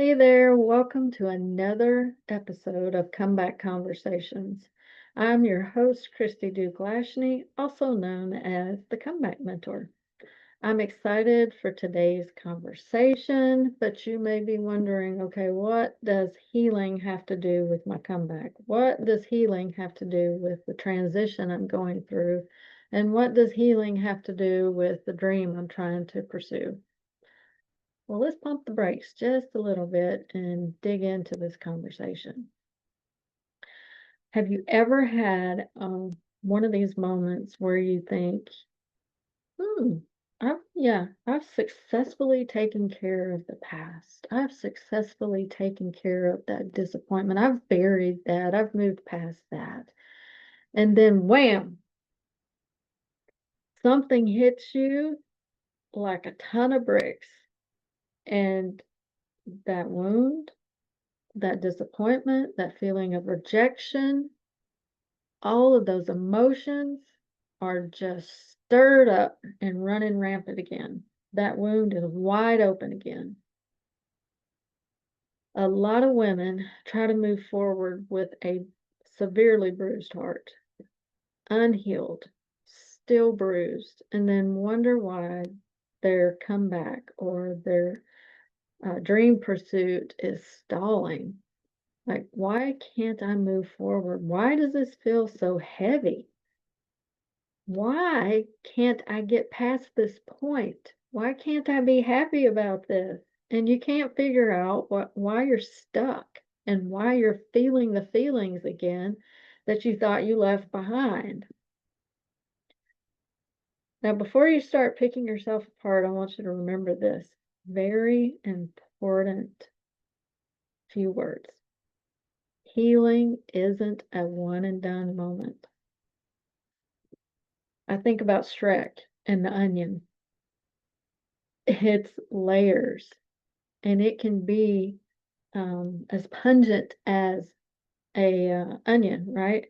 Hey there, welcome to another episode of Comeback Conversations. I'm your host, Christy Duke-Lashney, also known as the Comeback Mentor. I'm excited for today's conversation, but you may be wondering, okay, what does healing have to do with my comeback? What does healing have to do with the transition I'm going through? And what does healing have to do with the dream I'm trying to pursue? Well, let's pump the brakes just a little bit and dig into this conversation. Have you ever had one of these moments where you think, hmm, I've successfully taken care of the past. I've successfully taken care of that disappointment. I've buried that. I've moved past that. And then wham, something hits you like a ton of bricks. And that wound, that disappointment, that feeling of rejection, all of those emotions are just stirred up and running rampant again. That wound is wide open again. A lot of women try to move forward with a severely bruised heart, unhealed, still bruised, and then wonder why their comeback or their dream pursuit is stalling. Like, why can't I move forward? Why does this feel so heavy? Why can't I get past this point? Why can't I be happy about this? And you can't figure out why you're stuck and why you're feeling the feelings again that you thought you left behind. Now, before you start picking yourself apart, I want you to remember this very important few words. Healing isn't a one and done moment. I think about Shrek and the onion. It's layers, and it can be as pungent as a onion, right?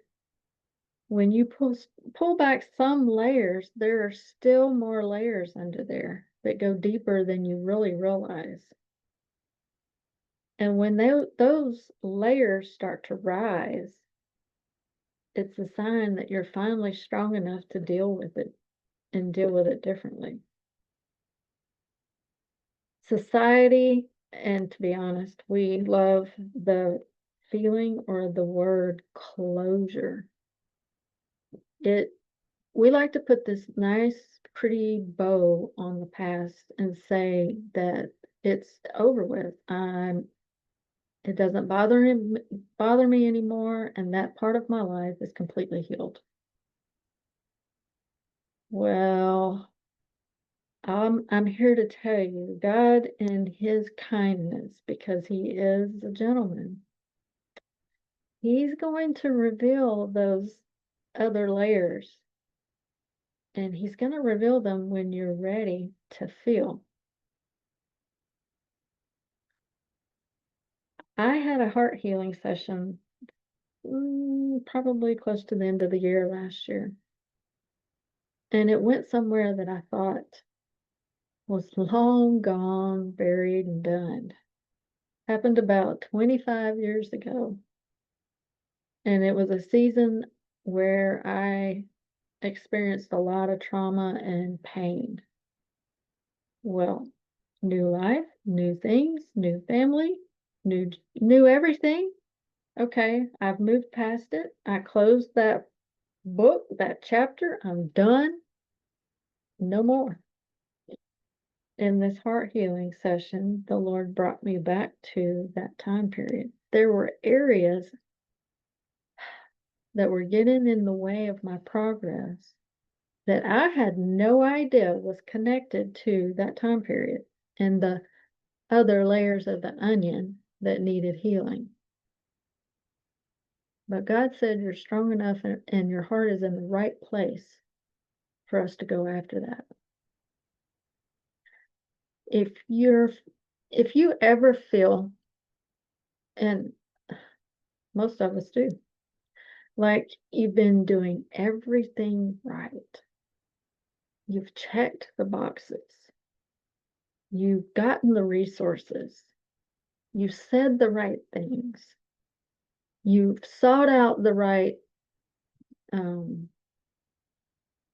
When you pull back some layers, there are still more layers under there that go deeper than you really realize. And when those layers start to rise, it's a sign that you're finally strong enough to deal with it and deal with it differently. Society, and to be honest, we love the feeling or the word closure. It We like to put this nice, pretty bow on the past and say that it's over with. It doesn't bother me anymore, and that part of my life is completely healed. Well, I'm here to tell you, God in His kindness, because He is a gentleman, He's going to reveal those other layers, and He's going to reveal them when you're ready to feel. I had a heart healing session probably close to the end of the year last year, and it went somewhere that I thought was long gone, buried, and done. Happened about 25 years ago, and it was a season where I experienced a lot of trauma and pain. Well, new life, new things, new family, new everything. Okay, I've moved past it. I closed that book, that chapter. I'm done. No more. In this heart healing session, the Lord brought me back to that time period. There were areas that were getting in the way of my progress that I had no idea was connected to that time period and the other layers of the onion that needed healing. But God said you're strong enough and your heart is in the right place for us to go after that. If you're if you ever feel, and most of us do, like you've been doing everything right, you've checked the boxes, you've gotten the resources, You said the right things. You've sought out the right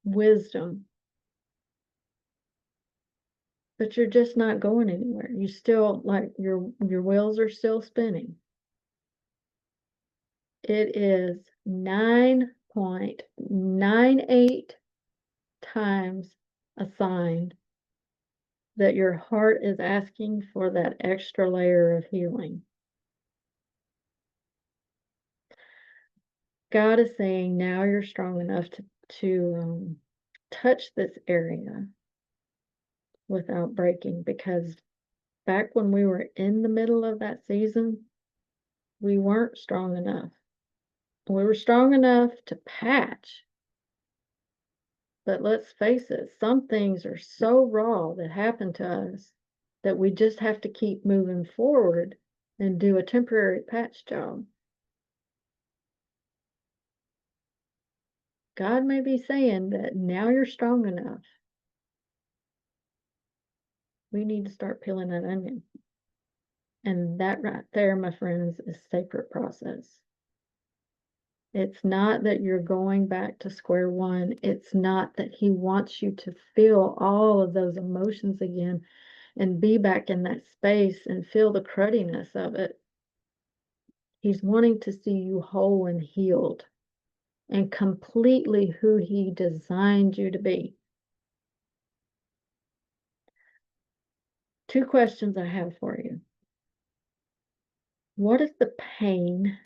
wisdom, but you're just not going anywhere. You still, like, your wheels are still spinning. It is 9.98 times a sign that your heart is asking for that extra layer of healing. God is saying, now you're strong enough to touch this area without breaking, because back when we were in the middle of that season, we weren't strong enough. We were strong enough to patch, but let's face it, some things are so raw that happen to us that we just have to keep moving forward and do a temporary patch job. God may be saying that now you're strong enough. We need to start peeling that onion. And that right there, my friends, is sacred process. It's not that you're going back to square one. It's not that he wants you to feel all of those emotions again and be back in that space and feel the crudiness of it. He's wanting to see you whole and healed and completely who he designed you to be. Two questions I have for you. What is the pain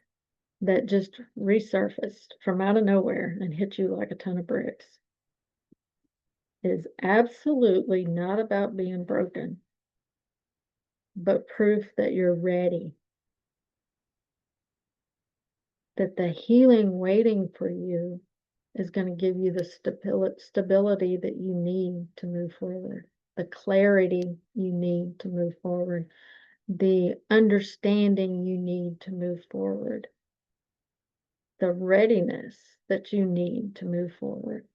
that just resurfaced from out of nowhere and hit you like a ton of bricks? It is absolutely not about being broken, but proof that you're ready. That the healing waiting for you is going to give you the stability that you need to move forward, the clarity you need to move forward, the understanding you need to move forward, the readiness that you need to move forward.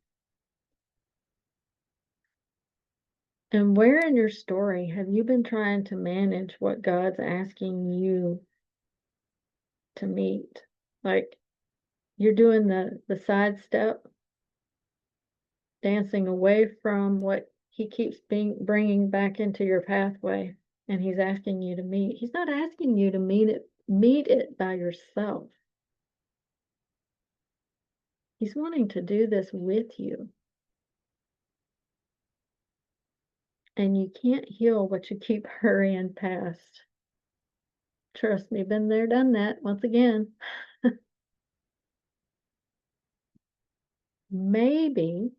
And where in your story have you been trying to manage what God's asking you to meet? Like, you're doing the side step, dancing away from what he keeps bringing back into your pathway, and he's asking you to meet. He's not asking you to meet it by yourself. He's wanting to do this with you. And you can't heal what you keep hurrying past. Trust me, been there, done that once again. Maybe,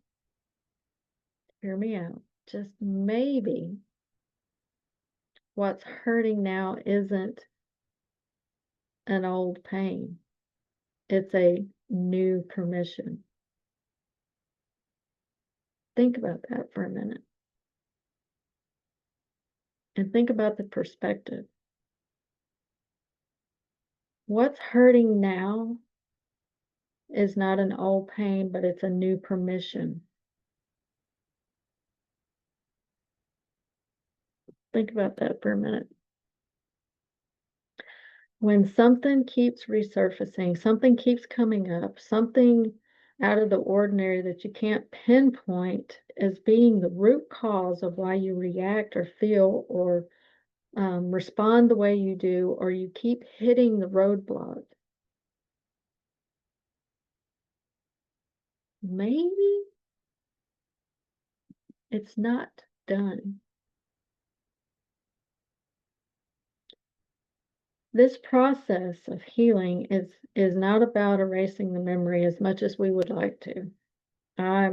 hear me out, just maybe what's hurting now isn't an old pain. It's a new permission. Think about that for a minute. And think about the perspective. What's hurting now is not an old pain, but it's a new permission. Think about that for a minute. When something keeps resurfacing, something keeps coming up, something out of the ordinary that you can't pinpoint as being the root cause of why you react or feel or respond the way you do, or you keep hitting the roadblock, maybe it's not done. This process of healing is not about erasing the memory as much as we would like to. I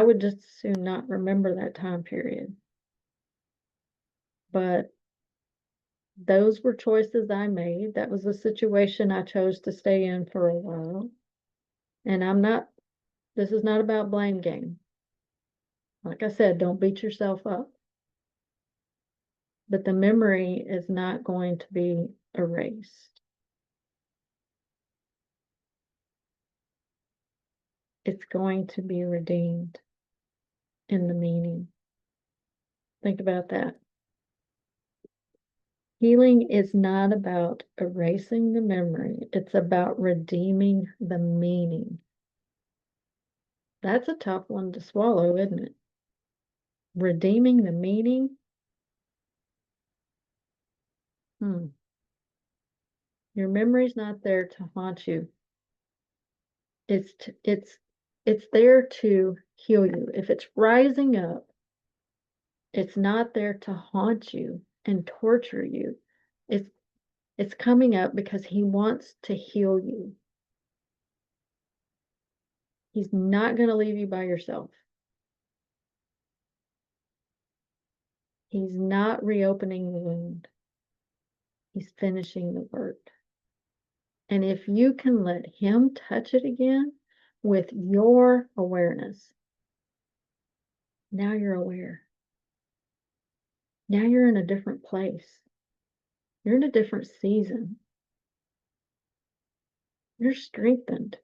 would just as soon not remember that time period. But those were choices I made. That was a situation I chose to stay in for a while. And this is not about blame game. Like I said, don't beat yourself up. But the memory is not going to be erased. It's going to be redeemed in the meaning. Think about that. Healing is not about erasing the memory. It's about redeeming the meaning. That's a tough one to swallow, isn't it? Redeeming the meaning. Your memory's not there to haunt you. It's there to heal you. If it's rising up, it's not there to haunt you and torture you. It's it's coming up because he wants to heal you. He's not going to leave you by yourself. He's not reopening the wound. He's finishing the work. And if you can let him touch it again with your awareness, now you're aware. Now you're in a different place. You're in a different season. You're strengthened.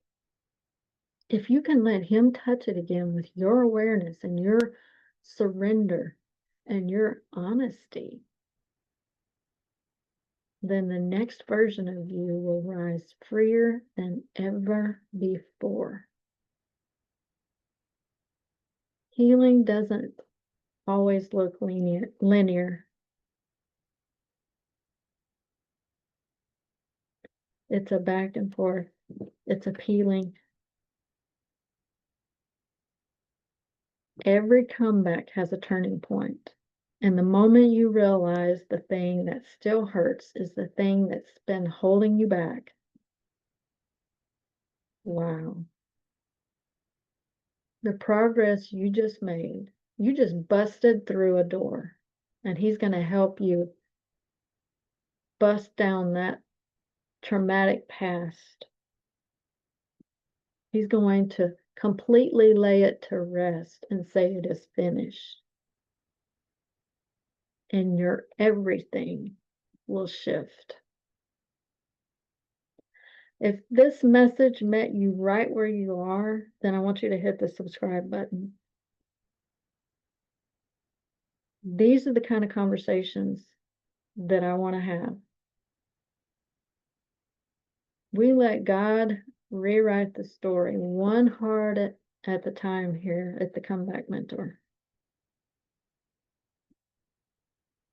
If you can let him touch it again with your awareness and your surrender and your honesty, then the next version of you will rise freer than ever before. Healing doesn't always look linear. It's a back and forth. It's a peeling. Every comeback has a turning point. And the moment you realize the thing that still hurts is the thing that's been holding you back, wow. The progress you just made, you just busted through a door, and he's going to help you bust down that traumatic past. He's going to completely lay it to rest and say it is finished. And your everything will shift. If this message met you right where you are, then I want you to hit the subscribe button. These are the kind of conversations that I want to have. We let God rewrite the story one heart at the time here at the Comeback Mentor.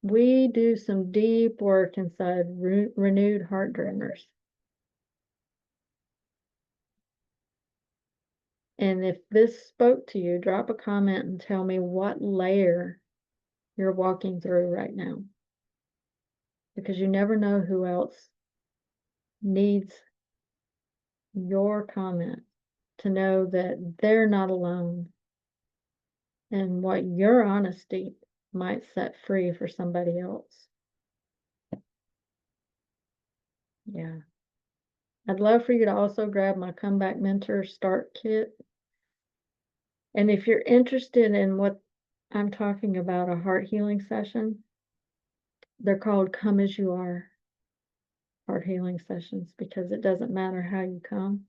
We do some deep work inside renewed heart dreamers. And if this spoke to you, drop a comment and tell me what layer you're walking through right now. Because you never know who else needs your comment to know that they're not alone and what your honesty might set free for somebody else. Yeah. I'd love for you to also grab my Comeback Mentor Start Kit. And if you're interested in what I'm talking about, a heart healing session, they're called Come As You Are heart healing sessions, because it doesn't matter how you come.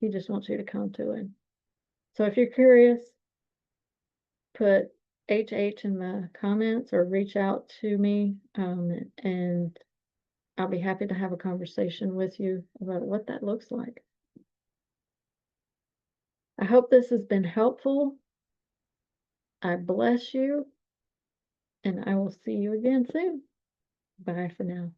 He just wants you to come to him. So if you're curious, put HH in the comments or reach out to me, and I'll be happy to have a conversation with you about what that looks like. I hope this has been helpful. I bless you, and I will see you again soon. Bye for now.